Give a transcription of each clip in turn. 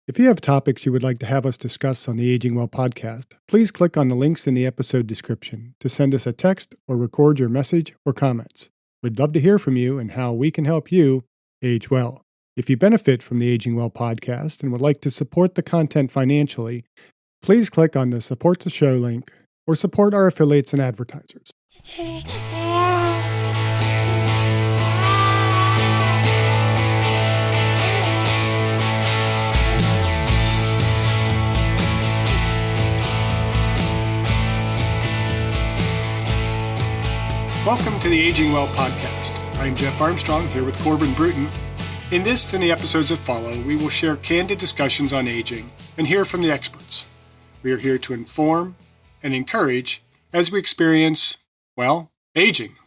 If you have topics you would like to have us discuss on the Aging Well podcast, please click on the links in the episode description to send us a text or record your message or comments. We'd love to hear from you and how we can help you age well. If you benefit from the Aging Well podcast and would like to support the content financially, please click on the Support the Show link or support our affiliates and advertisers. Welcome to the Aging Well podcast. I'm Jeff Armstrong here with Corbin Bruton. In this and the episodes that follow, we will share candid discussions on aging and hear from the experts. We are here to inform and encourage as we experience, aging.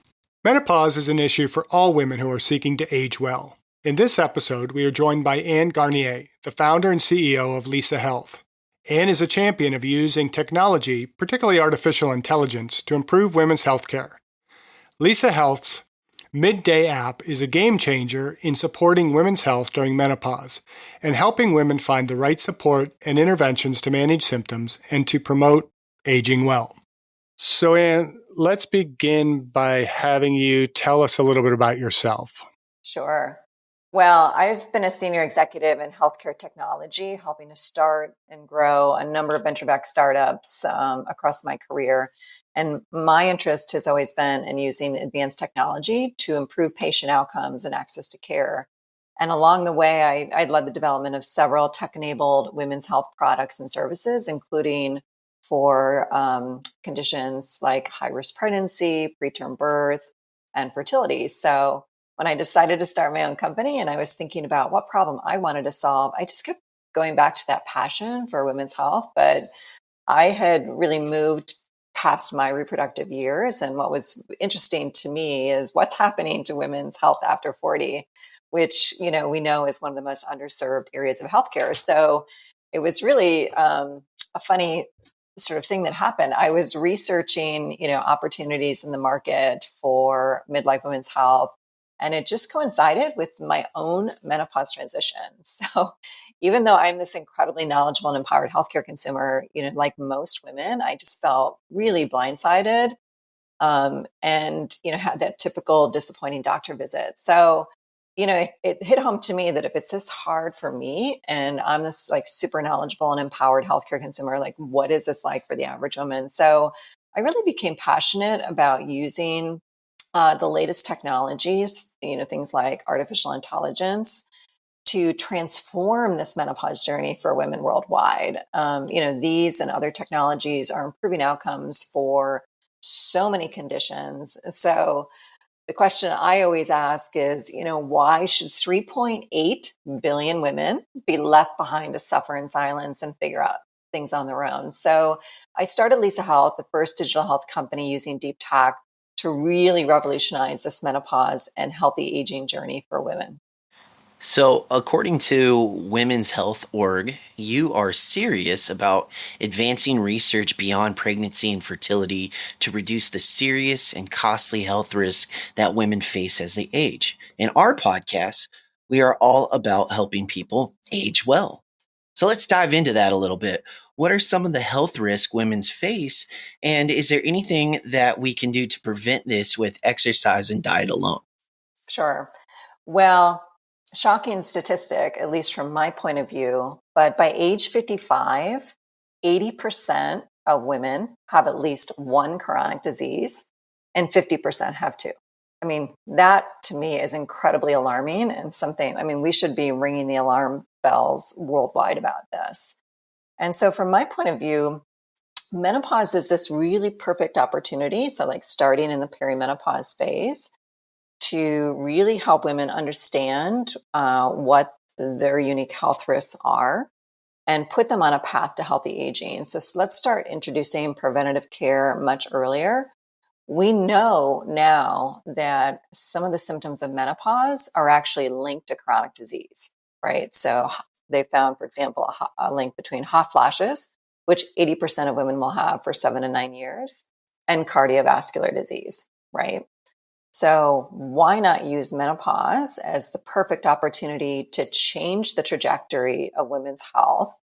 Menopause is an issue for all women who are seeking to age well. In this episode, we are joined by Ann Garnier, the founder and CEO of Lisa Health. Ann is a champion of using technology, particularly artificial intelligence, to improve women's health care. Lisa Health's Midday app is a game changer in supporting women's health during menopause and helping women find the right support and interventions to manage symptoms and to promote aging well. So, Ann, let's begin by having you tell us a little bit about yourself. Sure. Well, I've been a senior executive in healthcare technology, helping to start and grow a number of venture-backed startups across my career. And my interest has always been in using advanced technology to improve patient outcomes and access to care. And along the way, I led the development of several tech-enabled women's health products and services, including for conditions like high-risk pregnancy, preterm birth, and fertility. So when I decided to start my own company and I was thinking about what problem I wanted to solve, I just kept going back to that passion for women's health. But I had really moved past my reproductive years. And what was interesting to me is what's happening to women's health after 40, which, we know is one of the most underserved areas of healthcare. So it was really a funny sort of thing that happened. I was researching, opportunities in the market for midlife women's health. And it just coincided with my own menopause transition. So even though I'm this incredibly knowledgeable and empowered healthcare consumer, like most women, I just felt really blindsided and, had that typical disappointing doctor visit. So, it hit home to me that if it's this hard for me and I'm this like super knowledgeable and empowered healthcare consumer, like what is this like for the average woman? So I really became passionate about using the latest technologies, things like artificial intelligence, to transform this menopause journey for women worldwide. These and other technologies are improving outcomes for so many conditions. So the question I always ask is, why should 3.8 billion women be left behind to suffer in silence and figure out things on their own? So I started Lisa Health, the first digital health company using deep tech to really revolutionize this menopause and healthy aging journey for women. So, according to Women's Health Org, you are serious about advancing research beyond pregnancy and fertility to reduce the serious and costly health risks that women face as they age. In our podcast, we are all about helping people age well. So, let's dive into that a little bit. What are some of the health risks women face, and is there anything that we can do to prevent this with exercise and diet alone? Sure. Well, shocking statistic, at least from my point of view, but by age 55, 80% of women have at least one chronic disease and 50% have two. I mean, that to me is incredibly alarming and something, we should be ringing the alarm bells worldwide about this. And so from my point of view, menopause is this really perfect opportunity. So like starting in the perimenopause phase to really help women understand what their unique health risks are and put them on a path to healthy aging. So let's start introducing preventative care much earlier. We know now that some of the symptoms of menopause are actually linked to chronic disease, right? So they found, for example, a link between hot flashes, which 80% of women will have for 7 to 9 years, and cardiovascular disease, right? So why not use menopause as the perfect opportunity to change the trajectory of women's health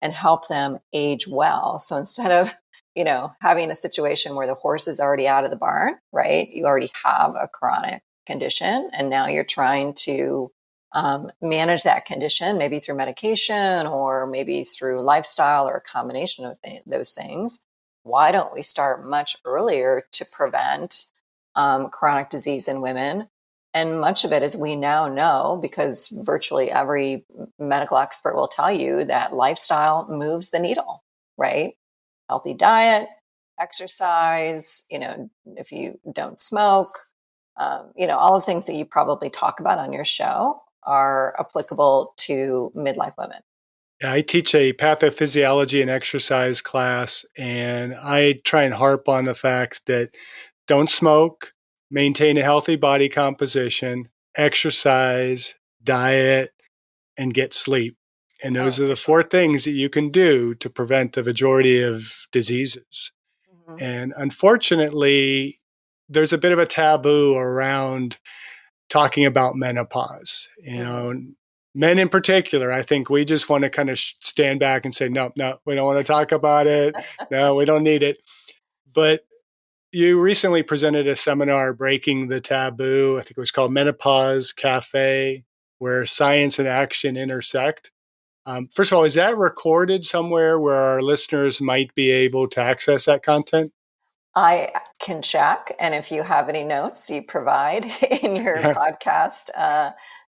and help them age well? So instead of, having a situation where the horse is already out of the barn, right? You already have a chronic condition and now you're trying to manage that condition, maybe through medication or maybe through lifestyle or a combination of those things. Why don't we start much earlier to prevent chronic disease in women? And much of it, as we now know, because virtually every medical expert will tell you that lifestyle moves the needle, right? Healthy diet, exercise, if you don't smoke, all the things that you probably talk about on your show are applicable to midlife women. I teach a pathophysiology and exercise class, and I try and harp on the fact that don't smoke, maintain a healthy body composition, exercise, diet, and get sleep. And those are the four things that you can do to prevent the majority of diseases. Mm-hmm. And unfortunately, there's a bit of a taboo around talking about menopause. Men in particular, I think we just want to kind of stand back and say, no, we don't want to talk about it. No, we don't need it. But you recently presented a seminar breaking the taboo. I think it was called Menopause Cafe, where science and action intersect. First of all, is that recorded somewhere where our listeners might be able to access that content? I can check. And if you have any notes you provide in your podcast,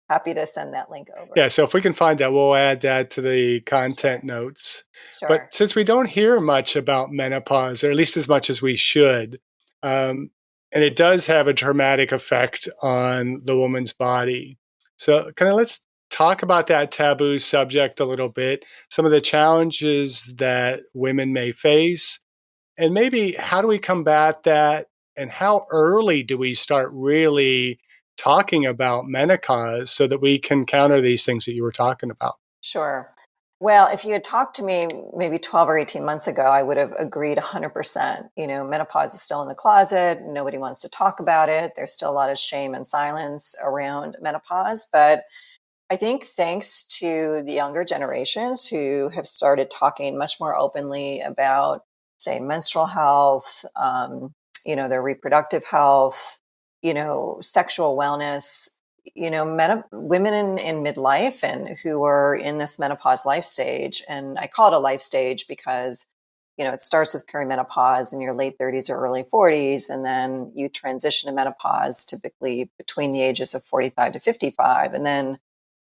happy to send that link over. Yeah, so if we can find that, we'll add that to the content notes. Sure. But since we don't hear much about menopause, or at least as much as we should, and it does have a dramatic effect on the woman's body. So kind of let's talk about that taboo subject a little bit, some of the challenges that women may face, and maybe how do we combat that, and how early do we start really talking about menopause so that we can counter these things that you were talking about? Sure. Well, if you had talked to me maybe 12 or 18 months ago, I would have agreed 100%. Menopause is still in the closet. Nobody wants to talk about it. There's still a lot of shame and silence around menopause. But I think thanks to the younger generations who have started talking much more openly about, say, menstrual health, their reproductive health, sexual wellness, women in midlife and who are in this menopause life stage. And I call it a life stage because, it starts with perimenopause in your late 30s or early 40s, and then you transition to menopause typically between the ages of 45 to 55. And then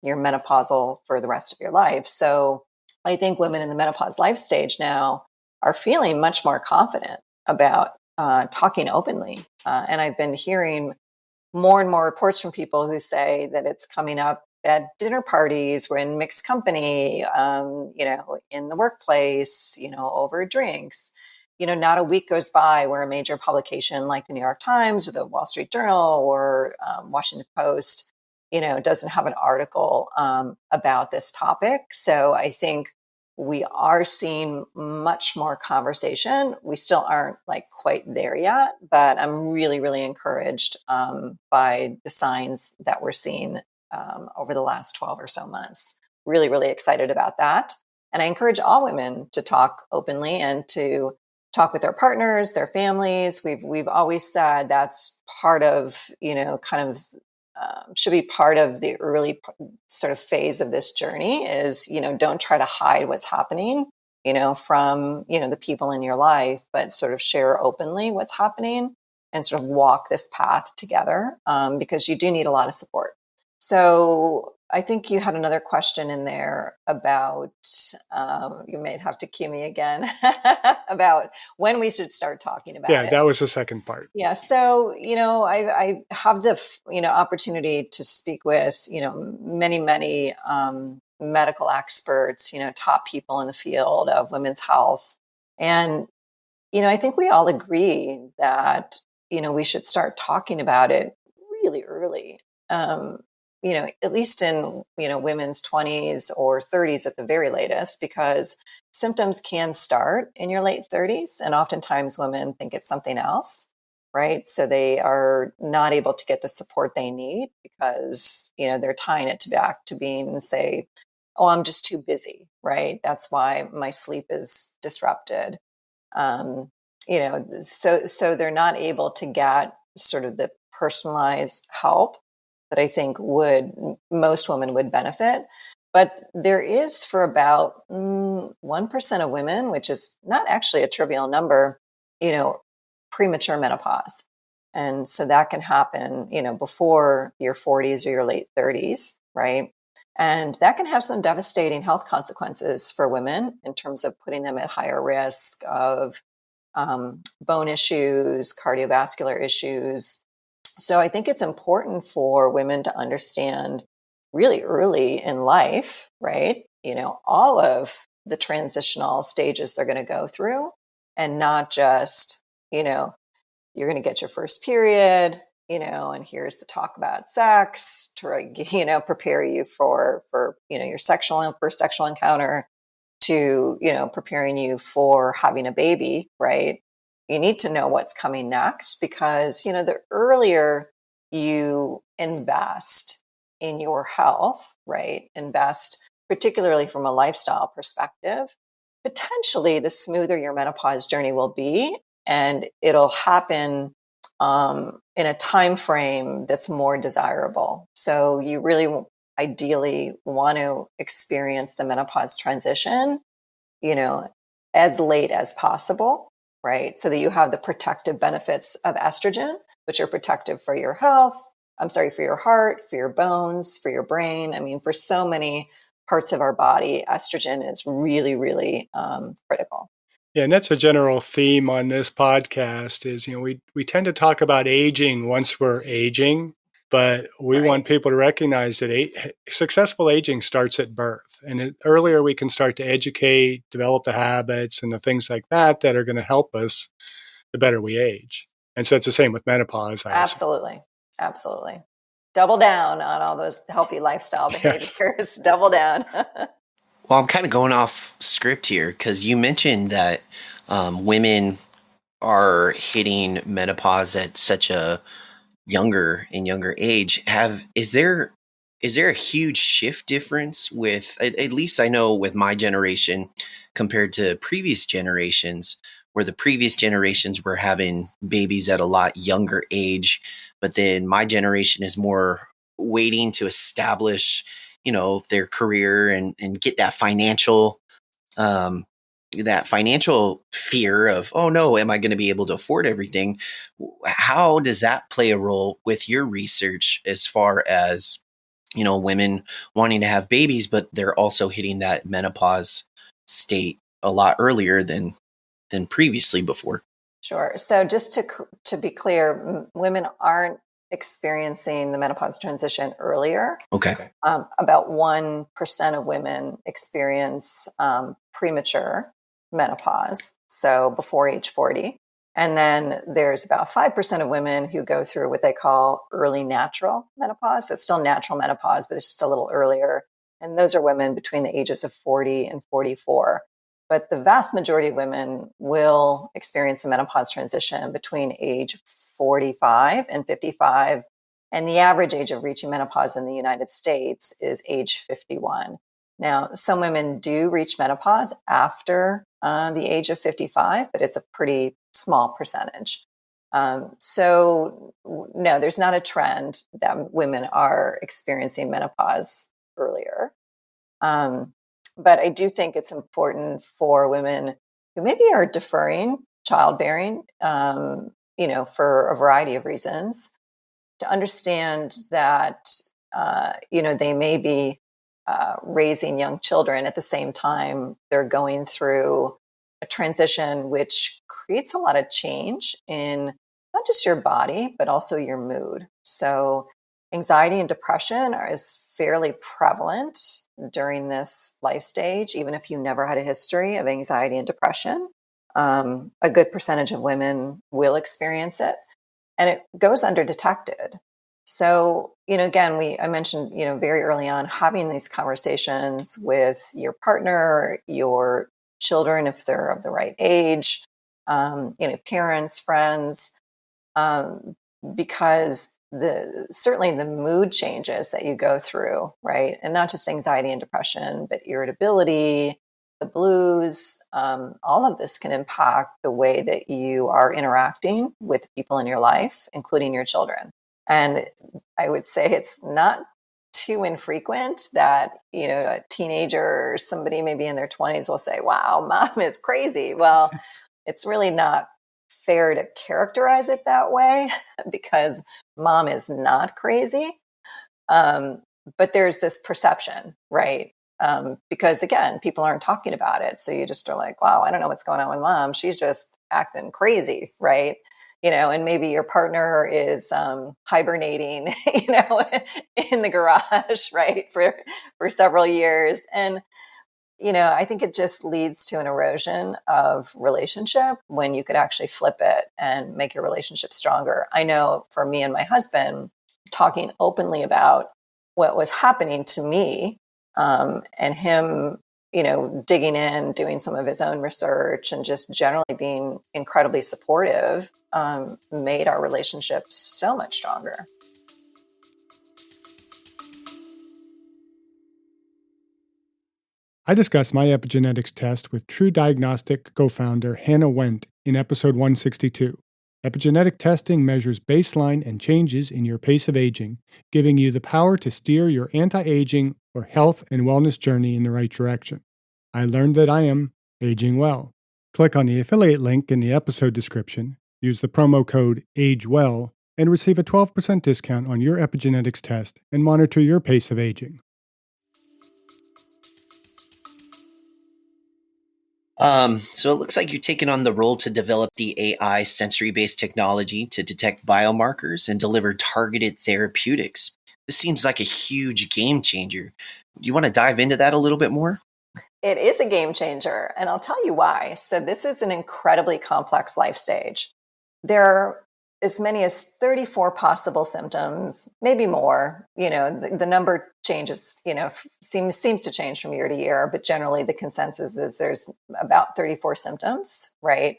you're menopausal for the rest of your life. So I think women in the menopause life stage now are feeling much more confident about talking openly. And I've been hearing more and more reports from people who say that it's coming up at dinner parties, we're in mixed company, in the workplace, over drinks. Not a week goes by where a major publication like the New York Times or the Wall Street Journal or Washington Post doesn't have an article about this topic. So I think we are seeing much more conversation. We still aren't like quite there yet, but I'm really, really encouraged by the signs that we're seeing over the last 12 or so months. Really, really excited about that. And I encourage all women to talk openly and to talk with their partners, their families. We've always said that's part of, should be part of the early sort of phase of this journey is, don't try to hide what's happening, from, the people in your life, but sort of share openly what's happening and sort of walk this path together because you do need a lot of support. So I think you had another question in there about, you may have to cue me again, about when we should start talking about it. Yeah, that was the second part. Yeah. So, I have the, opportunity to speak with, many, many medical experts, top people in the field of women's health. And, I think we all agree that, we should start talking about it really early. At least in, women's 20s or 30s at the very latest, because symptoms can start in your late 30s. And oftentimes women think it's something else. right? So they are not able to get the support they need because, they're tying it back to being, say, oh, I'm just too busy, right? That's why my sleep is disrupted. Um, so they're not able to get sort of the personalized help that I think most women would benefit. But there is for about 1% of women, which is not actually a trivial number, you know, premature menopause. And so that can happen, before your 40s or your late 30s, right? And that can have some devastating health consequences for women in terms of putting them at higher risk of bone issues, cardiovascular issues. So I think it's important for women to understand really early in life, right? All of the transitional stages they're going to go through, and not just, you're going to get your first period, and here's the talk about sex to, prepare you for, your first sexual encounter, to, preparing you for having a baby, right? You need to know what's coming next because, the earlier you invest in your health, right? Invest particularly from a lifestyle perspective, potentially the smoother your menopause journey will be, and it'll happen in a time frame that's more desirable. So you really ideally want to experience the menopause transition, you know, as late as possible, right? So that you have the protective benefits of estrogen, which are protective for your health. I'm sorry, for your heart, for your bones, for your brain. I mean, for so many parts of our body, estrogen is really, really critical. Yeah, and that's a general theme on this podcast is, we tend to talk about aging once we're aging, but we want Right. people to recognize that successful aging starts at birth. And earlier we can start to educate, develop the habits and the things like that are going to help us the better we age. And so it's the same with menopause, I assume. Absolutely. Absolutely. Double down on all those healthy lifestyle Yes. behaviors. Double down. Well, I'm kind of going off script here because you mentioned that women are hitting menopause at such a younger age. Is there a huge shift difference with at least I know with my generation compared to previous generations, where the previous generations were having babies at a lot younger age, but then my generation is more waiting to establish, their career and get um that financial fear of, oh no, am I going to be able to afford everything? How does that play a role with your research as far as, women wanting to have babies, but they're also hitting that menopause state a lot earlier than previously before? Sure. So just to be clear, women aren't experiencing the menopause transition earlier. Okay. About 1% of women experience premature menopause, so before age 40. And then there's about 5% of women who go through what they call early natural menopause. So it's still natural menopause, but it's just a little earlier. And those are women between the ages of 40 and 44. But the vast majority of women will experience the menopause transition between age 45 and 55. And the average age of reaching menopause in the United States is age 51. Now, some women do reach menopause after the age of 55, but it's a pretty small percentage. So, no, there's not a trend that women are experiencing menopause earlier. But I do think it's important for women who maybe are deferring childbearing, for a variety of reasons, to understand that, they may be raising young children at the same time they're going through a transition, which creates a lot of change in not just your body, but also your mood. So anxiety and depression is fairly prevalent during this life stage, even if you never had a history of anxiety and depression. A good percentage of women will experience it, and it goes undetected. So, again, I mentioned, very early on, having these conversations with your partner, your children, if they're of the right age, parents, friends, um, because certainly the mood changes that you go through, right? And not just anxiety and depression, but irritability, the blues, all of this can impact the way that you are interacting with people in your life, including your children. And I would say it's not too infrequent that, a teenager or somebody maybe in their 20s will say, wow, mom is crazy. Well, it's really not fair to characterize it that way because mom is not crazy. Um, but there's this perception, right? Because again, people aren't talking about it. So you just are like, wow, I don't know what's going on with mom. She's just acting crazy, right? And maybe your partner is hibernating, in the garage, right, for several years. And I think it just leads to an erosion of relationship when you could actually flip it and make your relationship stronger. I know for me and my husband, talking openly about what was happening to me, and him, digging in, doing some of his own research, and just generally being incredibly supportive, made our relationship so much stronger. I discussed my epigenetics test with True Diagnostic co-founder Hannah Wendt in episode 162. Epigenetic testing measures baseline and changes in your pace of aging, giving you the power to steer your anti-aging or health and wellness journey in the right direction. I learned that I am aging well. Click on the affiliate link in the episode description, use the promo code AGEWELL, and receive a 12% discount on your epigenetics test and monitor your pace of aging. So it looks like you're taking on the role to develop the AI sensory-based technology to detect biomarkers and deliver targeted therapeutics. This seems like a huge game changer. You want to dive into that a little bit more? It is a game changer, and I'll tell you why. So this is an incredibly complex life stage. There are as many as 34 possible symptoms, maybe more. The number changes, seems to change from year to year, but generally the consensus is there's about 34 symptoms, right?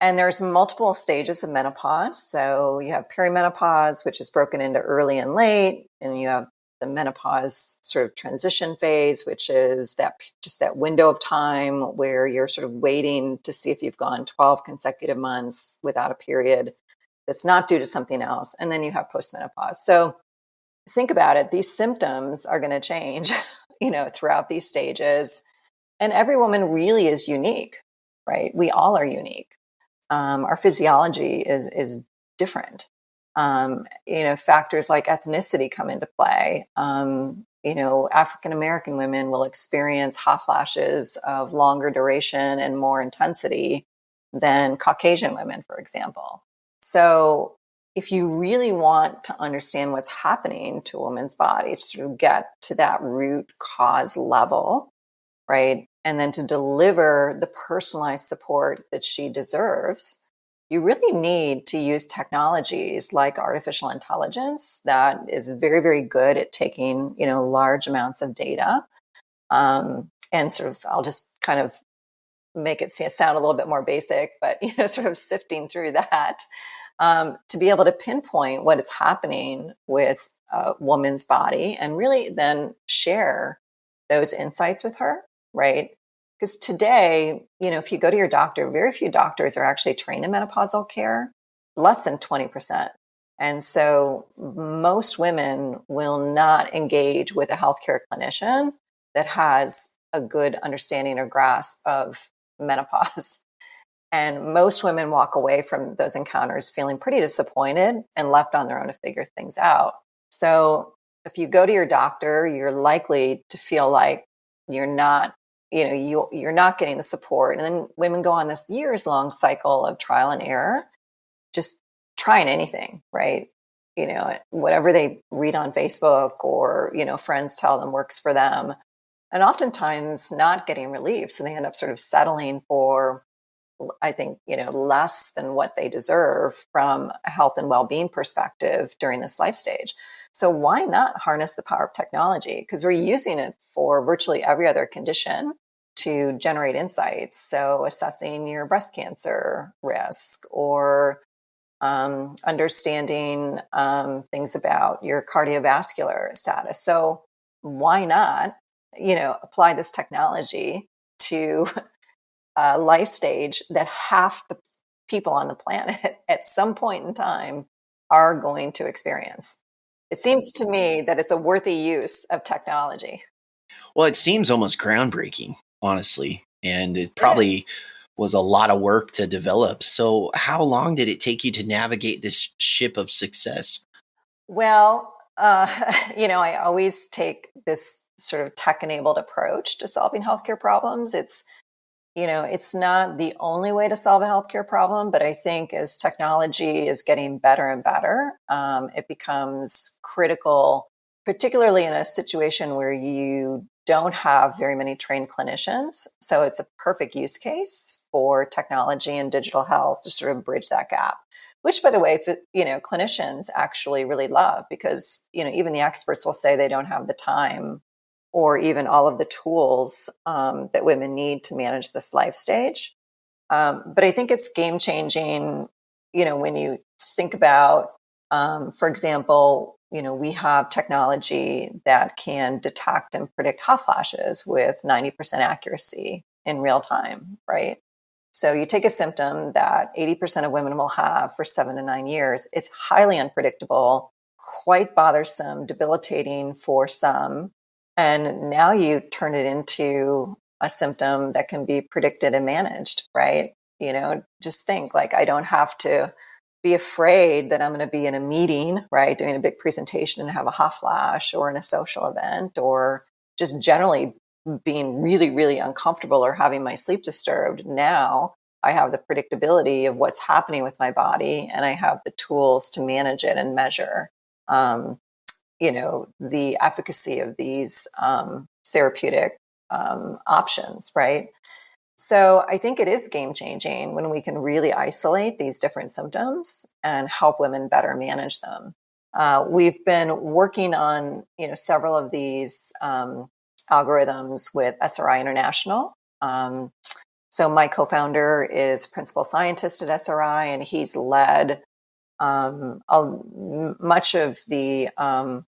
And there's multiple stages of menopause. So you have perimenopause, which is broken into early and late, and you have the menopause sort of transition phase, which is that window of time where you're sort of waiting to see if you've gone 12 consecutive months without a period that's not due to something else. And then you have postmenopause. So think about it. These symptoms are going to change, throughout these stages. And every woman really is unique, right? We all are unique. Our physiology is different. Factors like ethnicity come into play. African American women will experience hot flashes of longer duration and more intensity than Caucasian women, for example. So if you really want to understand what's happening to a woman's body, to sort of get to that root cause level, right? And then to deliver the personalized support that she deserves, you really need to use technologies like artificial intelligence that is very, very good at taking, large amounts of data. And sort of, I'll just kind of make it sound a little bit more basic, but, sort of sifting through that, to be able to pinpoint what is happening with a woman's body and really then share those insights with her, right? Because today, if you go to your doctor, very few doctors are actually trained in menopausal care, less than 20%. And so most women will not engage with a healthcare clinician that has a good understanding or grasp of menopause. And most women walk away from those encounters feeling pretty disappointed and left on their own to figure things out. So if you go to your doctor, you're likely to feel like you're not, you're not getting the support. And then women go on this years long cycle of trial and error, just trying anything, right? Whatever they read on Facebook or, friends tell them works for them. And oftentimes not getting relief. So they end up sort of settling for, I think, less than what they deserve from a health and well-being perspective during this life stage. So why not harness the power of technology? Because we're using it for virtually every other condition to generate insights. So assessing your breast cancer risk or, understanding things about your cardiovascular status. So why not, apply this technology to a life stage that half the people on the planet at some point in time are going to experience. It seems to me that it's a worthy use of technology. Well, it seems almost groundbreaking, honestly, and it It is. probably was a lot of work to develop. So, how long did it take you to navigate this ship of success? Well, I always take this sort of tech enabled approach to solving healthcare problems. It's not the only way to solve a healthcare problem, but I think as technology is getting better and better, it becomes critical, particularly in a situation where you don't have very many trained clinicians. So it's a perfect use case for technology and digital health to sort of bridge that gap. Which, by the way, clinicians actually really love because, even the experts will say they don't have the time or even all of the tools that women need to manage this life stage. But I think it's game changing, when you think about, for example, we have technology that can detect and predict hot flashes with 90% accuracy in real time, right? So you take a symptom that 80% of women will have for 7 to 9 years. It's highly unpredictable, quite bothersome, debilitating for some. And now you turn it into a symptom that can be predicted and managed, right? Just think like I don't have to be afraid that I'm going to be in a meeting, right, doing a big presentation and have a hot flash or in a social event or just generally being really, really uncomfortable or having my sleep disturbed. Now I have the predictability of what's happening with my body and I have the tools to manage it and measure, the efficacy of these therapeutic options, right? So I think it is game changing when we can really isolate these different symptoms and help women better manage them. We've been working on, several of these algorithms with SRI International. So my co-founder is principal scientist at SRI, and he's led much of the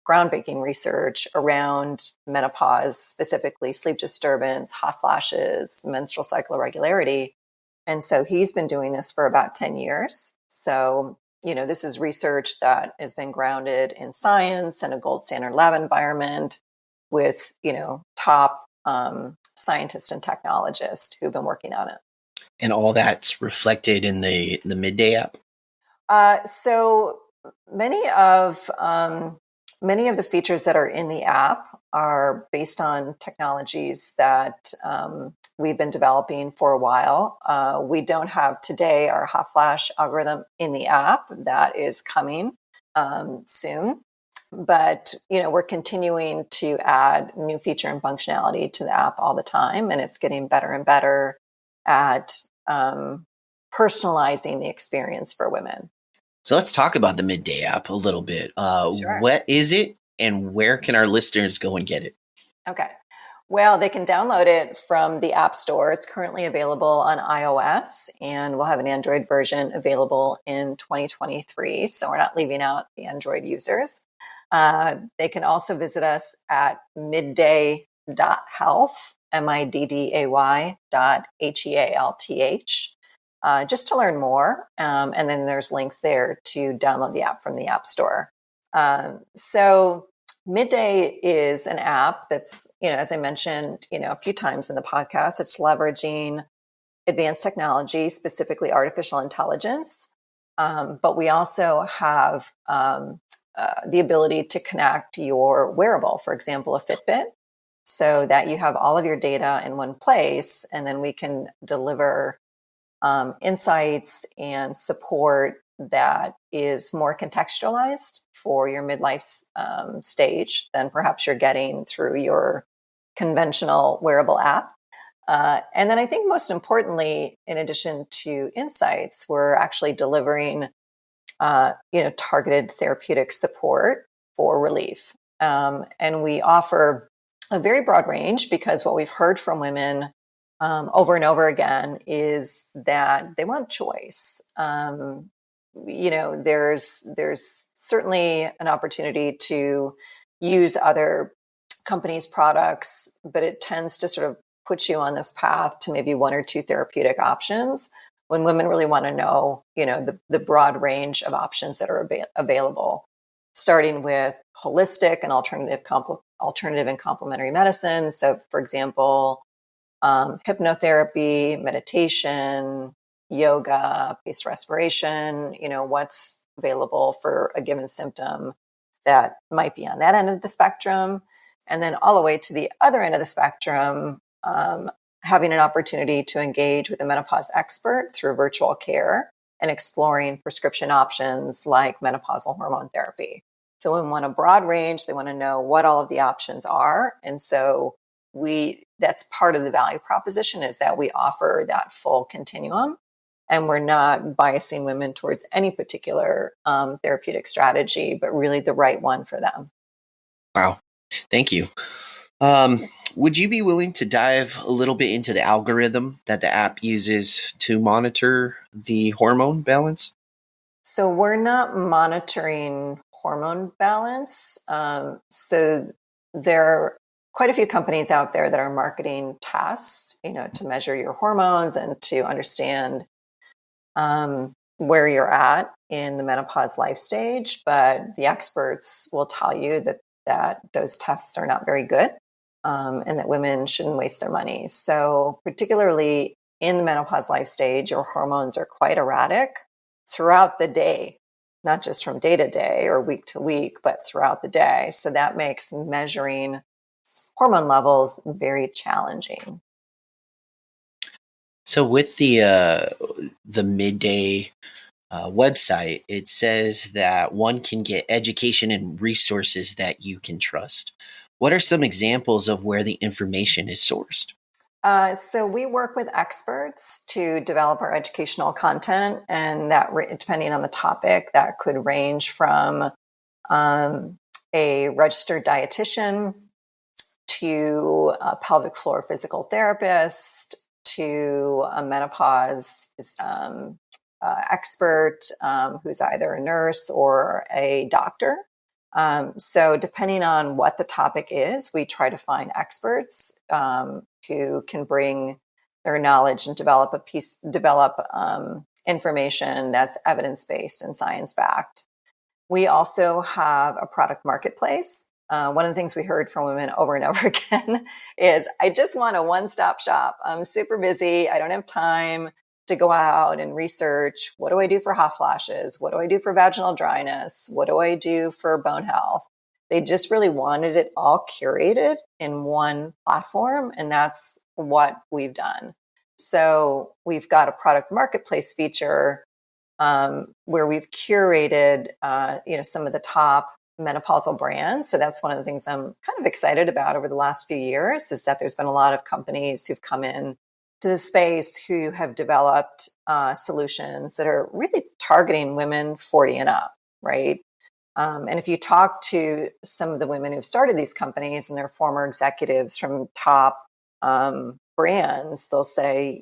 groundbreaking research around menopause, specifically sleep disturbance, hot flashes, menstrual cycle irregularity. And so he's been doing this for about 10 years. So, this is research that has been grounded in science and a gold standard lab environment with, top scientists and technologists who've been working on it. And all that's reflected in the Midday app. So many of the features that are in the app are based on technologies that we've been developing for a while. We don't have today our hot flash algorithm in the app. That is coming soon. But we're continuing to add new feature and functionality to the app all the time, and it's getting better and better at personalizing the experience for women. So let's talk about the Midday app a little bit. Sure. What is it, and where can our listeners go and get it? Okay. Well, they can download it from the App Store. It's currently available on iOS, and we'll have an Android version available in 2023. So we're not leaving out the Android users. They can also visit us at midday.health, midday.health, just to learn more. And then there's links there to download the app from the App Store. So Midday is an app that's, as I mentioned, a few times in the podcast, it's leveraging advanced technology, specifically artificial intelligence. But we also have the ability to connect your wearable, for example, a Fitbit, so that you have all of your data in one place, and then we can deliver insights and support that is more contextualized for your midlife stage than perhaps you're getting through your conventional wearable app. And then I think most importantly, in addition to insights, we're actually delivering, targeted therapeutic support for relief. And we offer a very broad range because what we've heard from women over and over again is that they want choice. there's certainly an opportunity to use other companies' products, but it tends to sort of put you on this path to maybe one or two therapeutic options when women really want to know, the broad range of options that are available, starting with holistic and alternative and complementary medicine. So, for example, hypnotherapy, meditation, yoga, paced respiration, what's available for a given symptom that might be on that end of the spectrum. And then all the way to the other end of the spectrum, having an opportunity to engage with a menopause expert through virtual care and exploring prescription options like menopausal hormone therapy. So women want a broad range. They want to know what all of the options are. And so that's part of the value proposition, is that we offer that full continuum, and we're not biasing women towards any particular therapeutic strategy, but really the right one for them. Wow. Thank you. Would you be willing to dive a little bit into the algorithm that the app uses to monitor the hormone balance? So we're not monitoring hormone balance. So there are quite a few companies out there that are marketing tests, to measure your hormones and to understand where you're at in the menopause life stage. But the experts will tell you that those tests are not very good, and that women shouldn't waste their money. So particularly in the menopause life stage, your hormones are quite erratic throughout the day, not just from day to day or week to week, but throughout the day. So that makes measuring hormone levels very challenging. So with the Midday website, it says that one can get education and resources that you can trust. What are some examples of where the information is sourced? So we work with experts to develop our educational content, and that, depending on the topic, that could range from a registered dietitian to a pelvic floor physical therapist to a menopause expert who's either a nurse or a doctor. So depending on what the topic is, we try to find experts who can bring their knowledge and develop information that's evidence-based and science-backed. We also have a product marketplace. One of the things we heard from women over and over again is, I just want a one-stop shop. I'm super busy. I don't have time to go out and research. What do I do for hot flashes? What do I do for vaginal dryness? What do I do for bone health? They just really wanted it all curated in one platform, and that's what we've done. So we've got a product marketplace feature where we've curated, some of the top menopausal brands. So that's one of the things I'm kind of excited about over the last few years, is that there's been a lot of companies who've come in to the space who have developed solutions that are really targeting women 40 and up, right? And if you talk to some of the women who've started these companies and their former executives from top brands, they'll say,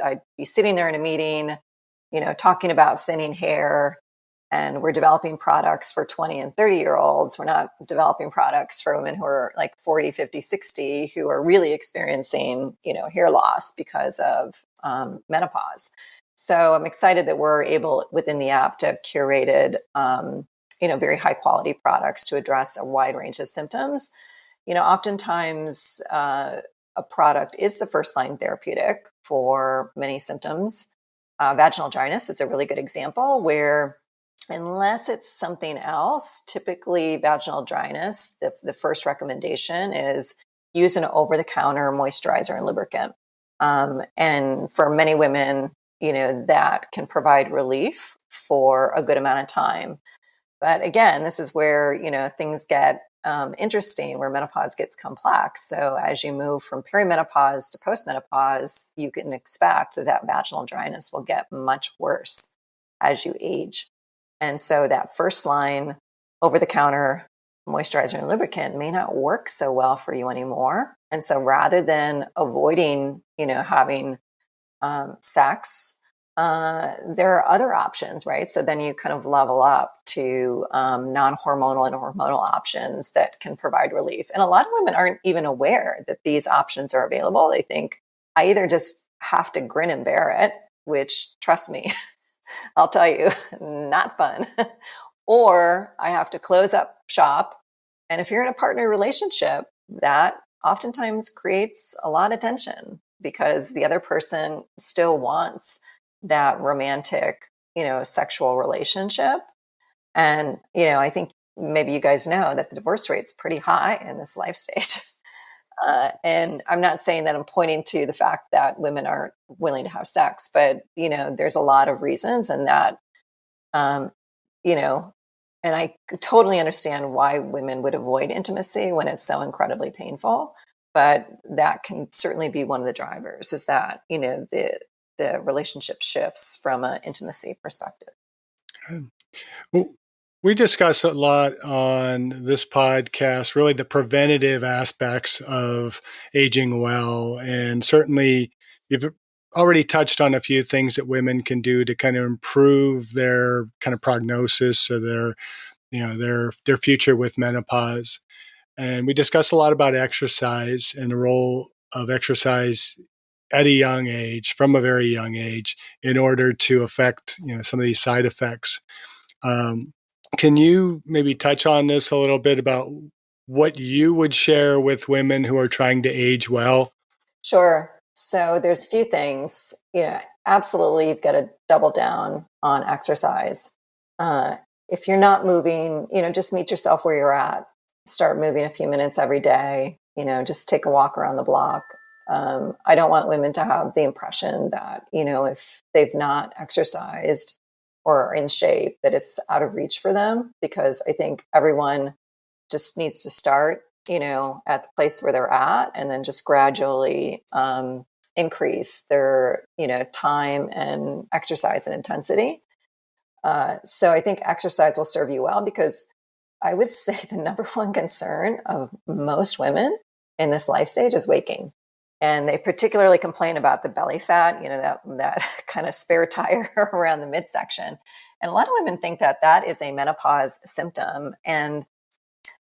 I'd be sitting there in a meeting, talking about thinning hair, and we're developing products for 20 and 30-year-olds. We're not developing products for women who are like 40, 50, 60, who are really experiencing, hair loss because of menopause. So I'm excited that we're able, within the app, to have curated, very high quality products to address a wide range of symptoms. Oftentimes a product is the first line therapeutic for many symptoms. Vaginal dryness is a really good example, where unless it's something else, typically vaginal dryness, the first recommendation is use an over-the-counter moisturizer and lubricant. And for many women, that can provide relief for a good amount of time. But again, this is where, things get interesting, where menopause gets complex. So as you move from perimenopause to postmenopause, you can expect that vaginal dryness will get much worse as you age. And so that first line over-the-counter moisturizer and lubricant may not work so well for you anymore. And so rather than avoiding, having sex there are other options, right? So then you kind of level up to non-hormonal and hormonal options that can provide relief. And a lot of women aren't even aware that these options are available. They think I either just have to grin and bear it, which, trust me, I'll tell you, not fun, or I have to close up shop. And if you're in a partner relationship, that oftentimes creates a lot of tension because the other person still wants that romantic, sexual relationship. And, I think maybe you guys know that the divorce rate's pretty high in this life stage. And I'm not saying that I'm pointing to the fact that women aren't willing to have sex, but, there's a lot of reasons, and that, um, you know, and I totally understand why women would avoid intimacy when it's so incredibly painful. But that can certainly be one of the drivers, is that, the relationship shifts from an intimacy perspective. Well, we discuss a lot on this podcast, really the preventative aspects of aging well. And certainly you've already touched on a few things that women can do to kind of improve their kind of prognosis or their future with menopause. And we discuss a lot about exercise and the role of exercise at a young age, from a very young age, in order to affect some of these side effects. Um, can you maybe touch on this a little bit about what you would share with women who are trying to age well? Sure. So there's a few things, absolutely you've got to double down on exercise. If you're not moving, just meet yourself where you're at. Start moving a few minutes every day, just take a walk around the block. I don't want women to have the impression that, if they've not exercised or are in shape, that it's out of reach for them, because I think everyone just needs to start, at the place where they're at, and then just gradually increase their, time and exercise and intensity. So I think exercise will serve you well, because I would say the number one concern of most women in this life stage is weight gain. And they particularly complain about the belly fat, that kind of spare tire around the midsection. And a lot of women think that that is a menopause symptom. And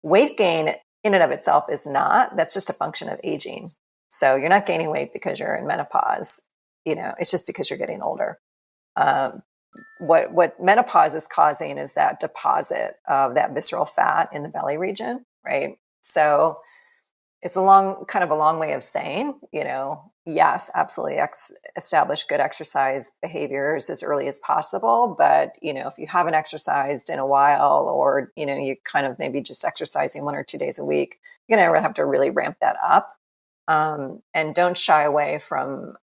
weight gain in and of itself is not. That's just a function of aging. So you're not gaining weight because you're in menopause. It's just because you're getting older. What menopause is causing is that deposit of that visceral fat in the belly region, right? So it's a long way of saying, yes, absolutely establish good exercise behaviors as early as possible. But, if you haven't exercised in a while, or, you kind of maybe just exercising 1 or 2 days a week, you're going to have to really ramp that up. And don't shy away from,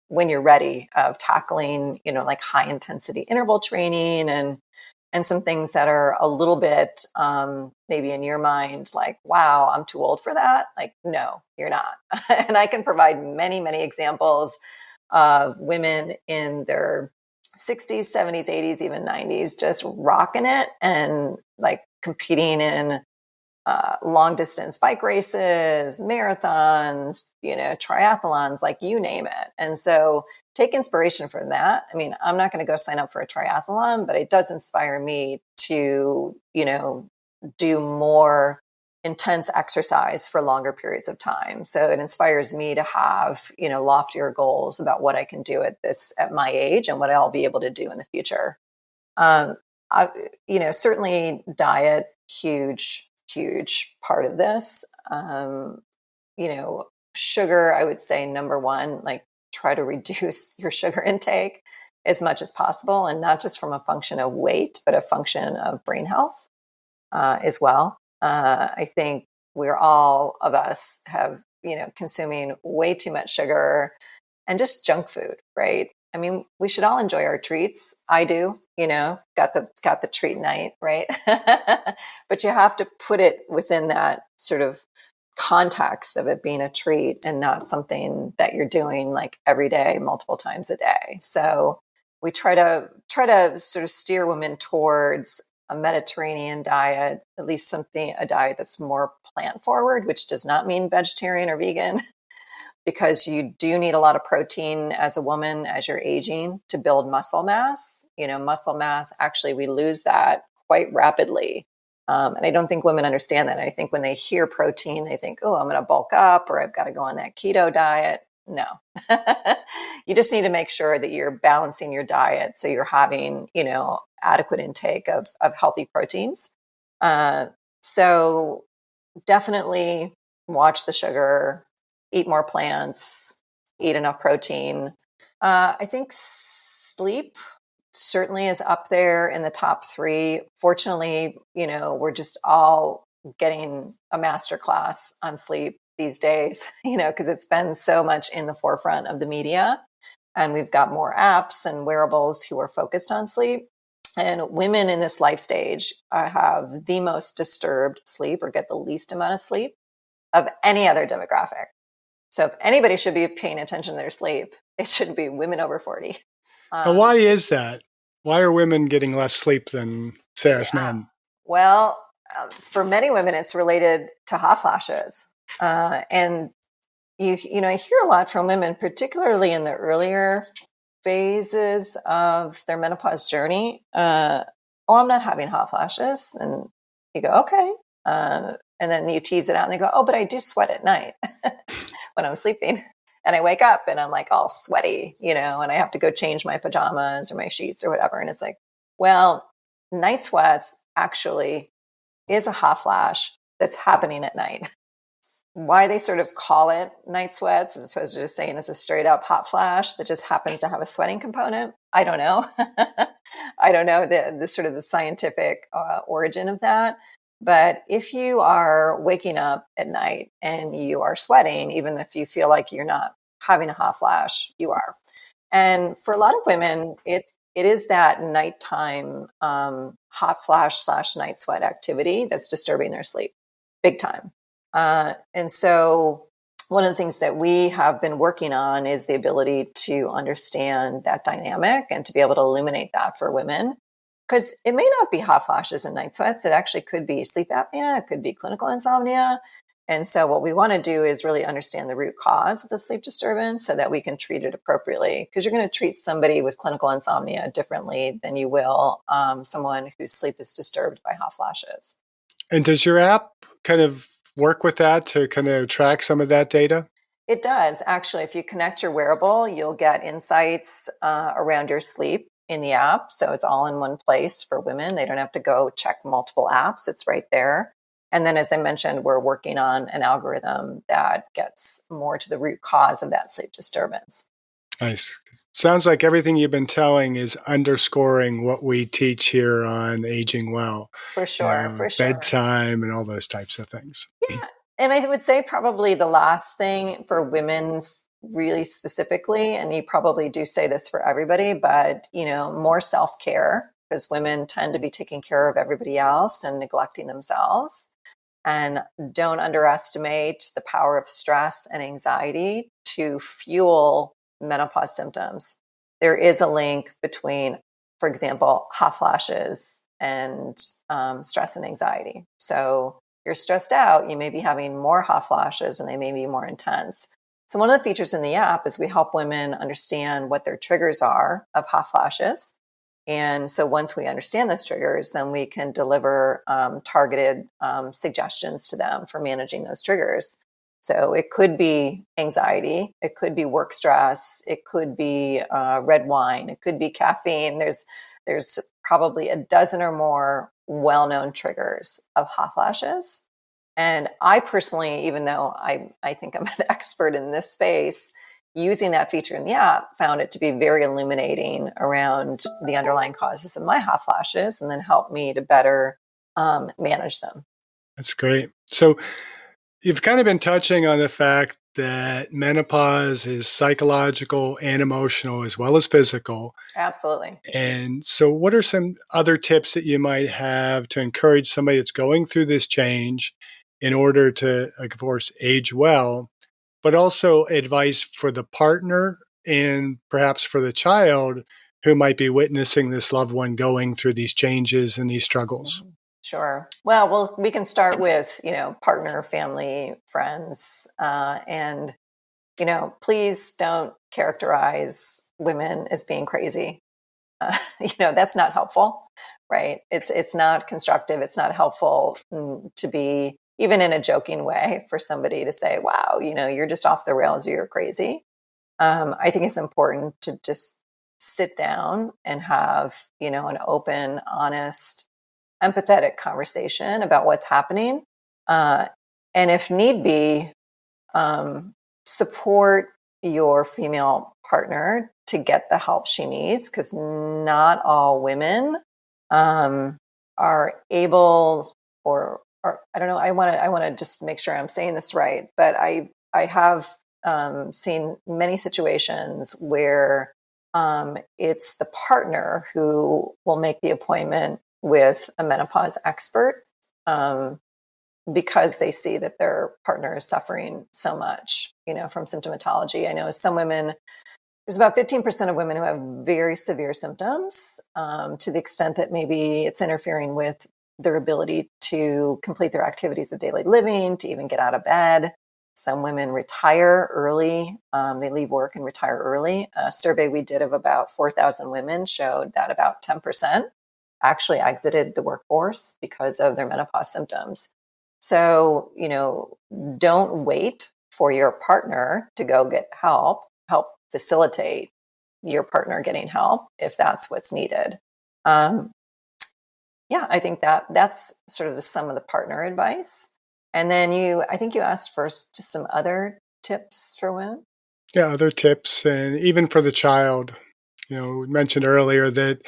when you're ready, of tackling, like high intensity interval training and some things that are a little bit, maybe in your mind, like, wow, I'm too old for that. Like, no, you're not. And I can provide many, many examples of women in their 60s, 70s, 80s, even 90s, just rocking it and like competing in long distance bike races, marathons, triathlons, like you name it. And so take inspiration from that. I mean, I'm not going to go sign up for a triathlon, but it does inspire me to, do more intense exercise for longer periods of time. So it inspires me to have, loftier goals about what I can do at my age and what I'll be able to do in the future. Certainly diet, huge part of this. Sugar, I would say number one, like try to reduce your sugar intake as much as possible, and not just from a function of weight, but a function of brain health as well. I think all of us have, consuming way too much sugar and just junk food, right? I mean, we should all enjoy our treats. I do, got the treat night, right? But you have to put it within that sort of context of it being a treat and not something that you're doing like every day, multiple times a day. So we try to sort of steer women towards a Mediterranean diet, at least a diet that's more plant forward, which does not mean vegetarian or vegan, because you do need a lot of protein as a woman as you're aging to build muscle mass. Muscle mass, actually, we lose that quite rapidly. And I don't think women understand that. I think when they hear protein, they think, oh, I'm going to bulk up or I've got to go on that keto diet. No, you just need to make sure that you're balancing your diet. So you're having, adequate intake of healthy proteins. So definitely watch the sugar, eat more plants, eat enough protein. I think sleep certainly is up there in the top 3. Fortunately, we're just all getting a master class on sleep these days, because it's been so much in the forefront of the media. And we've got more apps and wearables who are focused on sleep. And women in this life stage have the most disturbed sleep or get the least amount of sleep of any other demographic. So if anybody should be paying attention to their sleep, it should be women over 40. Now, why is that? Why are women getting less sleep than, say, us men? Well, for many women, it's related to hot flashes. And I hear a lot from women, particularly in the earlier phases of their menopause journey. Oh, I'm not having hot flashes. And you go, okay. And then you tease it out and they go, oh, but I do sweat at night when I'm sleeping. And I wake up and I'm like all sweaty, and I have to go change my pajamas or my sheets or whatever. And it's like, well, night sweats actually is a hot flash that's happening at night. Why they sort of call it night sweats as opposed to just saying it's a straight up hot flash that just happens to have a sweating component, I don't know. I don't know the sort of the scientific origin of that. But if you are waking up at night and you are sweating, even if you feel like you're not having a hot flash, you are. And for a lot of women, it is that nighttime hot flash / night sweat activity that's disturbing their sleep big time. And so one of the things that we have been working on is the ability to understand that dynamic and to be able to illuminate that for women. Because it may not be hot flashes and night sweats. It actually could be sleep apnea. It could be clinical insomnia. And so what we want to do is really understand the root cause of the sleep disturbance so that we can treat it appropriately. Because you're going to treat somebody with clinical insomnia differently than you will someone whose sleep is disturbed by hot flashes. And does your app kind of work with that to kind of track some of that data? It does. Actually, if you connect your wearable, you'll get insights around your sleep in the app. So it's all in one place for women. They don't have to go check multiple apps. It's right there. And then, as I mentioned, we're working on an algorithm that gets more to the root cause of that sleep disturbance. Nice. Sounds like everything you've been telling is underscoring what we teach here on Aging Well. For sure, for sure. Bedtime and all those types of things. Yeah. And I would say probably the last thing for women's really specifically, and you probably do say this for everybody, but, more self-care, because women tend to be taking care of everybody else and neglecting themselves. And don't underestimate the power of stress and anxiety to fuel menopause symptoms. There is a link between, for example, hot flashes and stress and anxiety. So you're stressed out, you may be having more hot flashes and they may be more intense. So one of the features in the app is we help women understand what their triggers are of hot flashes. And so once we understand those triggers, then we can deliver targeted suggestions to them for managing those triggers. So it could be anxiety, it could be work stress, it could be red wine, it could be caffeine. There's probably a dozen or more well-known triggers of hot flashes. And I personally, even though I think I'm an expert in this space, using that feature in the app, found it to be very illuminating around the underlying causes of my hot flashes and then helped me to better manage them. That's great. So you've kind of been touching on the fact that menopause is psychological and emotional as well as physical. Absolutely. And so what are some other tips that you might have to encourage somebody that's going through this change in order to, of course, age well, but also advice for the partner and perhaps for the child who might be witnessing this loved one going through these changes and these struggles? Sure. Well, we can start with, partner, family, friends. And please don't characterize women as being crazy. That's not helpful, right? It's not constructive. It's not helpful to be, even in a joking way, for somebody to say, wow, you're just off the rails or you're crazy. I think it's important to just sit down and have, an open, honest, empathetic conversation about what's happening. Uh, and if need be, support your female partner to get the help she needs, because not all women are able, or I don't know. I want to just make sure I'm saying this right, but I have seen many situations where it's the partner who will make the appointment with a menopause expert, because they see that their partner is suffering so much, from symptomatology. I know some women, there's about 15% of women who have very severe symptoms, to the extent that maybe it's interfering with their ability to complete their activities of daily living, to even get out of bed. Some women retire early. They leave work and retire early. A survey we did of about 4,000 women showed that about 10% actually exited the workforce because of their menopause symptoms. So, don't wait for your partner to go get help facilitate your partner getting help if that's what's needed. Um, yeah, I think that's sort of the sum of the partner advice. And then I think you asked first just some other tips for women. Yeah, other tips, and even for the child. We mentioned earlier that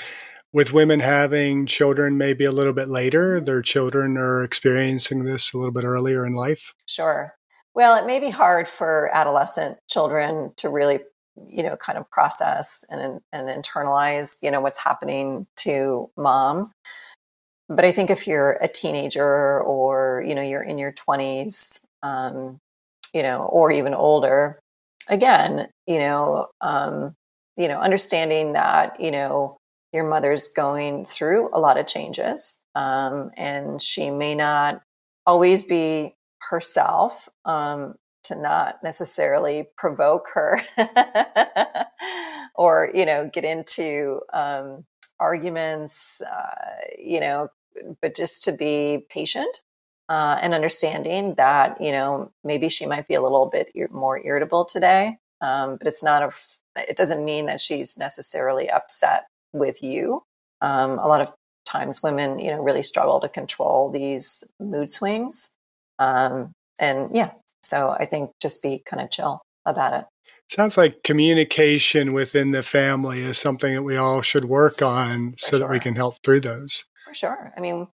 with women having children maybe a little bit later, Mm-hmm. their children are experiencing this a little bit earlier in life. Sure. Well, it may be hard for adolescent children to really, kind of process and internalize, what's happening to mom. But I think if you're a teenager, or, you're in your 20s, or even older, again, understanding that, your mother's going through a lot of changes, and she may not always be herself, to not necessarily provoke her or, get into arguments, but just to be patient, and understanding that, maybe she might be a little bit more irritable today. But it doesn't mean that she's necessarily upset with you. A lot of times women, really struggle to control these mood swings. And yeah, so I think just be kind of chill about it. Sounds like communication within the family is something that we all should work on For so that we sure. can help through those. For sure. I mean,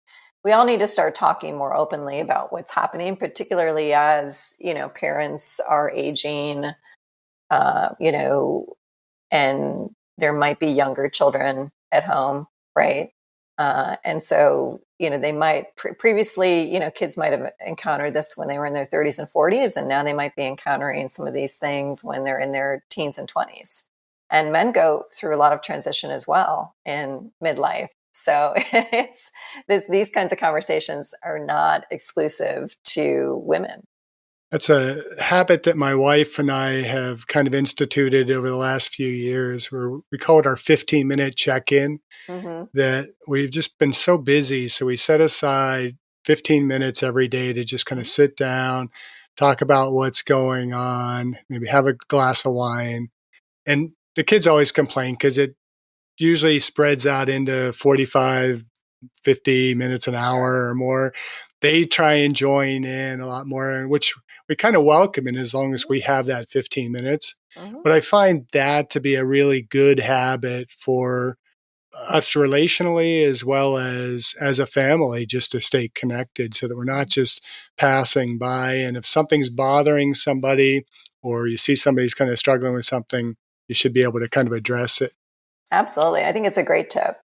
we all need to start talking more openly about what's happening, particularly as, parents are aging, uh, you know, and there might be younger children at home, right? And so, they might previously, kids might have encountered this when they were in their 30s and 40s, and now they might be encountering some of these things when they're in their teens and 20s. And men go through a lot of transition as well in midlife. So these kinds of conversations are not exclusive to women. That's a habit that my wife and I have kind of instituted over the last few years, where we call it our 15-minute check-in. Mm-hmm. That we've just been so busy. So we set aside 15 minutes every day to just kind of sit down, talk about what's going on, maybe have a glass of wine. And the kids always complain because it usually spreads out into 45, 50 minutes, an Sure. hour or more. They try and join in a lot more, which we kind of welcome in as long as we have that 15 minutes. Mm-hmm. But I find that to be a really good habit for us relationally as well as a family, just to stay connected so that we're not just passing by. And if something's bothering somebody, or you see somebody's kind of struggling with something, you should be able to kind of address it. Absolutely. I think it's a great tip.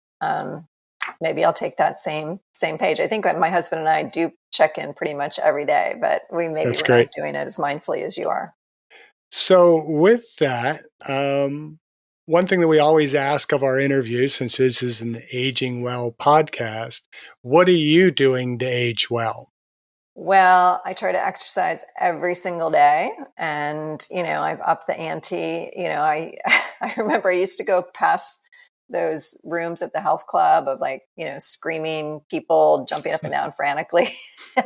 Maybe I'll take that same page. I think my husband and I do check in pretty much every day, but That's we're not great. doing it as mindfully as you are. So with that, one thing that we always ask of our interviews, since this is an Aging Well podcast, what are you doing to age well? Well, I try to exercise every single day, and I've upped the ante. I remember I used to go past those rooms at the health club of like, screaming people jumping up and down frantically.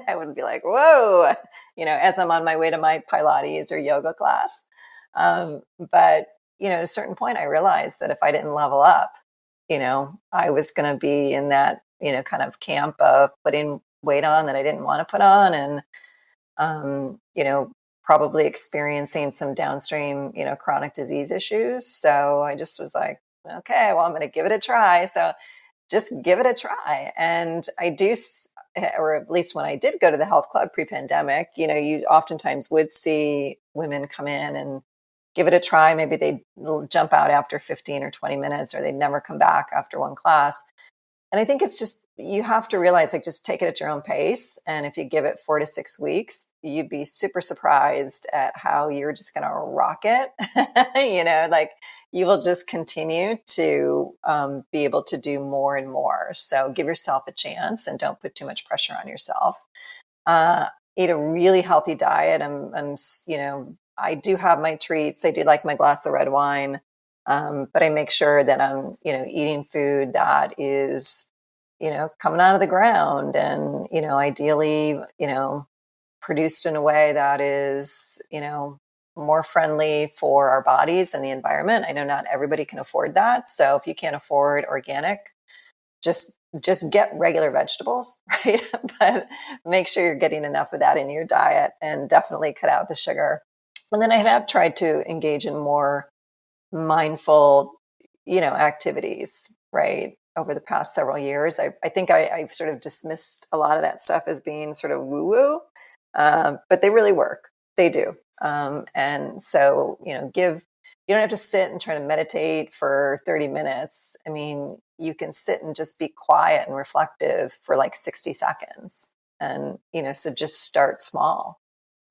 I would be like, "Whoa," as I'm on my way to my Pilates or yoga class. But at a certain point, I realized that if I didn't level up, I was going to be in that, kind of camp of putting weight on that I didn't want to put on, and probably experiencing some downstream, chronic disease issues. So I just was like, okay, well, I'm going to give it a try. So just give it a try. And I do, or at least when I did go to the health club pre-pandemic, you oftentimes would see women come in and give it a try. Maybe they'd jump out after 15 or 20 minutes, or they'd never come back after one class. And I think it's just, you have to realize, like, just take it at your own pace. And if you give it 4 to 6 weeks, you'd be super surprised at how you're just going to rock it. Like, you will just continue to be able to do more and more. So give yourself a chance and don't put too much pressure on yourself. Eat a really healthy diet. I do have my treats. I do like my glass of red wine. But I make sure that I'm, eating food that is, coming out of the ground and, ideally, produced in a way that is, more friendly for our bodies and the environment. I know not everybody can afford that. So if you can't afford organic, just get regular vegetables, right? But make sure you're getting enough of that in your diet, and definitely cut out the sugar. And then I have tried to engage in more mindful, activities, right? Over the past several years, I think I've sort of dismissed a lot of that stuff as being sort of woo woo, but they really work. They do. And so, you don't have to sit and try to meditate for 30 minutes. I mean, you can sit and just be quiet and reflective for like 60 seconds. And, so just start small.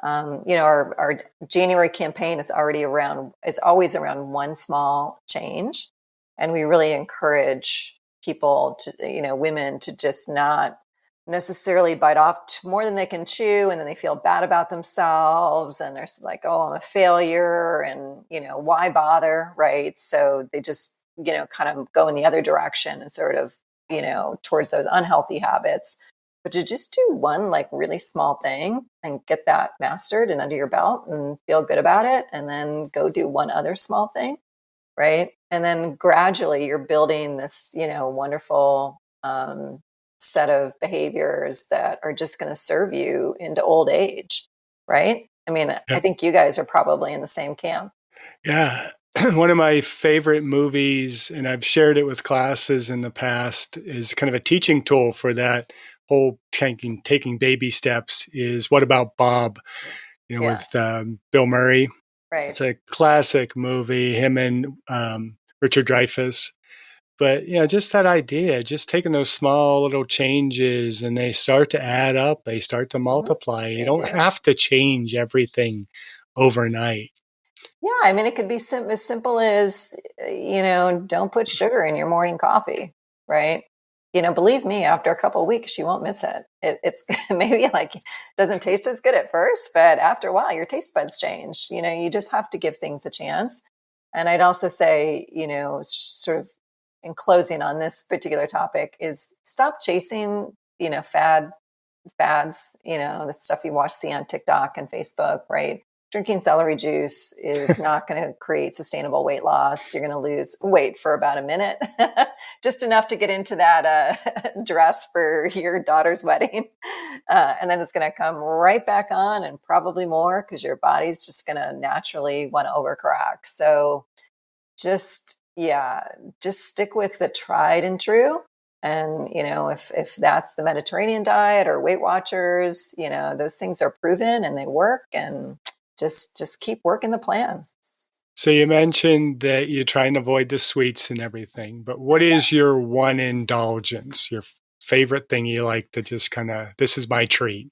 Our January campaign is always around one small change. And we really encourage people to, women to just not necessarily bite off more than they can chew. And then they feel bad about themselves. And they're like, oh, I'm a failure. And, why bother? Right. So they just, kind of go in the other direction and sort of, towards those unhealthy habits. But to just do one like really small thing and get that mastered and under your belt and feel good about it, and then go do one other small thing, right? And then gradually you're building this, wonderful set of behaviors that are just going to serve you into old age, right? I mean, I Yep. think you guys are probably in the same camp. Yeah. One of my favorite movies, and I've shared it with classes in the past, is kind of a teaching tool for that whole taking baby steps, is What About Bob, Yeah, with Bill Murray. right. It's a classic movie, him and Richard Dreyfuss. But, just that idea, just taking those small little changes, and they start to add up, they start to Mhm. multiply. You They don't do. have to change everything overnight. Yeah, I mean, it could be as simple as, don't put sugar in your morning coffee, right? Believe me, after a couple of weeks, you won't miss it. It's maybe like doesn't taste as good at first, but after a while, your taste buds change. You just have to give things a chance. And I'd also say, sort of in closing on this particular topic, is stop chasing, fads, the stuff you see on TikTok and Facebook, right? Drinking celery juice is not going to create sustainable weight loss. You're going to lose weight for about a minute, just enough to get into that dress for your daughter's wedding. And then it's going to come right back on, and probably more, because your body's just going to naturally want to overcorrect. So just stick with the tried and true. And if that's the Mediterranean diet or Weight Watchers, those things are proven and they work. And just keep working the plan. So you mentioned that you try and avoid the sweets and everything, but what is your one indulgence, your favorite thing you like to just kind of, this is my treat?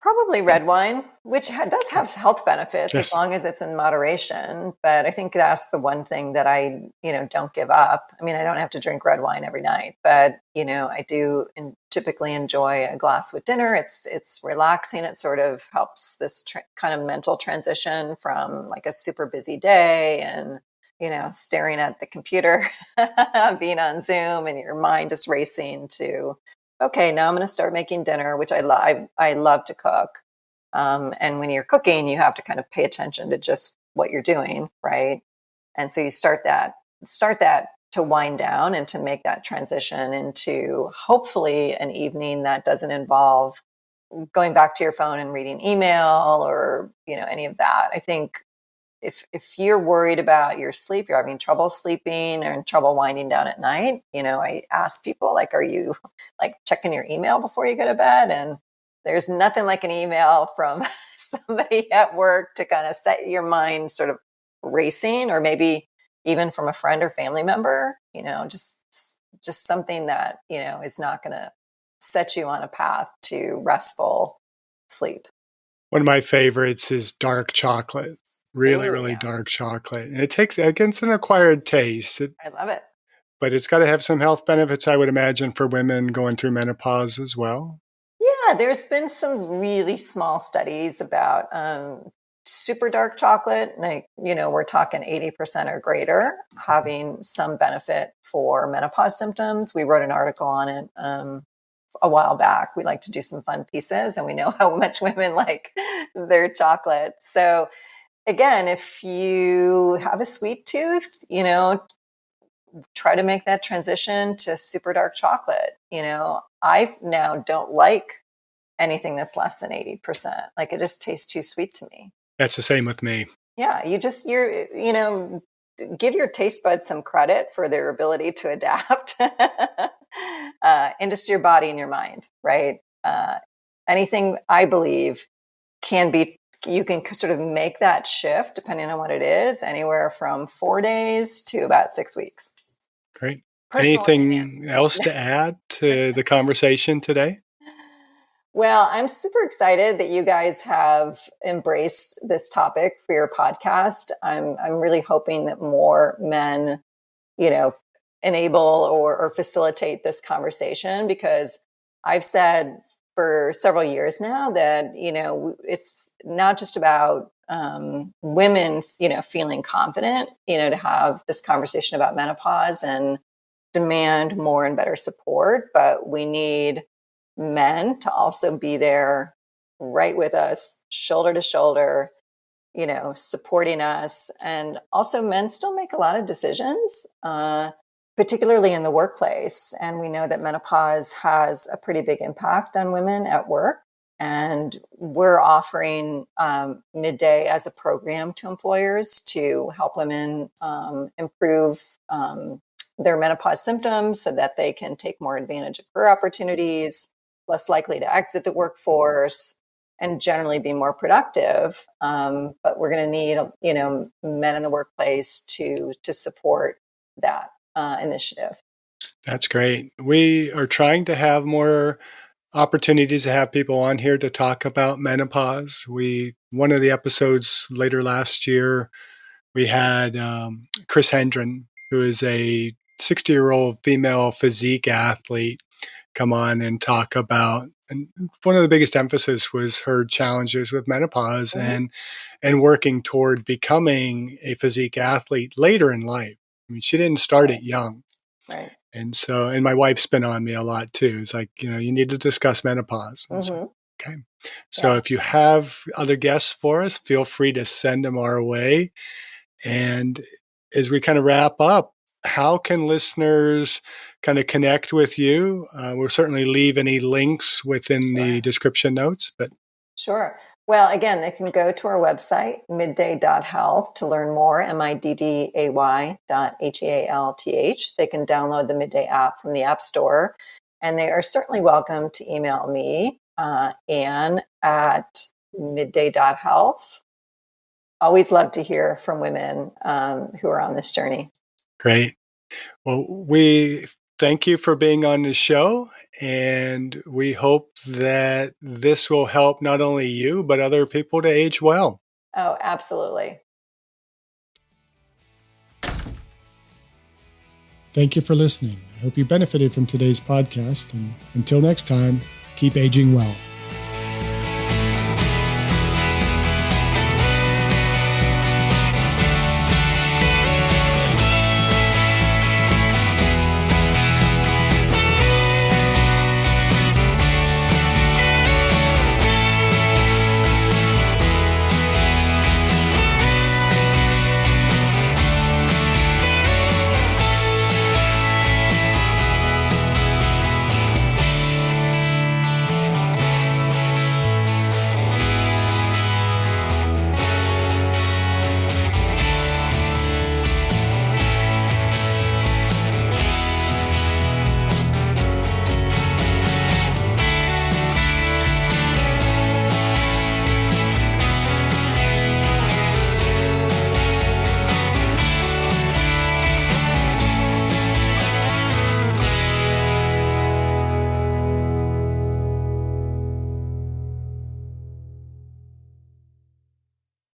Probably red wine, which does have health benefits as Yes. long as it's in moderation. But I think that's the one thing that I, don't give up. I mean, I don't have to drink red wine every night, but I do typically enjoy a glass with dinner. It's relaxing. It sort of helps this kind of mental transition from like a super busy day and staring at the computer, being on Zoom, and your mind is racing to, okay, now I'm going to start making dinner, which I love to cook. And when you're cooking, you have to kind of pay attention to just what you're doing, right? And so you start that to wind down and to make that transition into hopefully an evening that doesn't involve going back to your phone and reading email or any of that. I think if you're worried about your sleep, you're having trouble sleeping or in trouble winding down at night, I ask people, like, are you like checking your email before you go to bed? And there's nothing like an email from somebody at work to kind of set your mind sort of racing, or maybe even from a friend or family member, just something that, is not going to set you on a path to restful sleep. One of my favorites is dark chocolate. Really, Ooh, really yeah. dark chocolate. And it's an acquired taste, I love it. but it's got to have some health benefits, I would imagine, for women going through menopause as well. Yeah, there's been some really small studies about super dark chocolate. Like, we're talking 80% or greater having some benefit for menopause symptoms. We wrote an article on it a while back. We like to do some fun pieces, and we know how much women like their chocolate. So again, if you have a sweet tooth, try to make that transition to super dark chocolate. I now don't like anything that's less than 80%. Like, it just tastes too sweet to me. That's the same with me. Yeah, give your taste buds some credit for their ability to adapt and just your body and your mind, right? Anything, I believe, you can sort of make that shift depending on what it is, anywhere from 4 days to about 6 weeks. Great. Personal opinion. Anything else to add to the conversation today? Well, I'm super excited that you guys have embraced this topic for your podcast. I'm really hoping that more men, enable or facilitate this conversation, because I've said for several years now that, it's not just about women, feeling confident, to have this conversation about menopause and demand more and better support, but we need men to also be there right with us, shoulder to shoulder, supporting us. And also, men still make a lot of decisions, particularly in the workplace. And we know that menopause has a pretty big impact on women at work. And we're offering Midday as a program to employers to help women improve their menopause symptoms so that they can take more advantage of career opportunities, less likely to exit the workforce, and generally be more productive. But we're going to need, men in the workplace to support that initiative. That's great. We are trying to have more opportunities to have people on here to talk about menopause. One of the episodes later last year, we had Chris Hendren, who is a 60-year-old female physique athlete, come on and talk about. And one of the biggest emphasis was her challenges with menopause and working toward becoming a physique athlete later in life. I mean, she didn't start it young. Right. And my wife's been on me a lot too. It's like, you need to discuss menopause. And so, okay. So if you have other guests for us, feel free to send them our way. And as we kind of wrap up, how can listeners kind of connect with you? We'll certainly leave any links within the description notes, but Sure. Well, again, they can go to our website, midday.health, to learn more, midday.health. They can download the Midday app from the App Store, and they are certainly welcome to email me, Ann at midday.health. Always love to hear from women who are on this journey. great. Well, we thank you for being on the show. And we hope that this will help not only you, but other people to age well. Oh, absolutely. Thank you for listening. I hope you benefited from today's podcast. And until next time, keep aging well.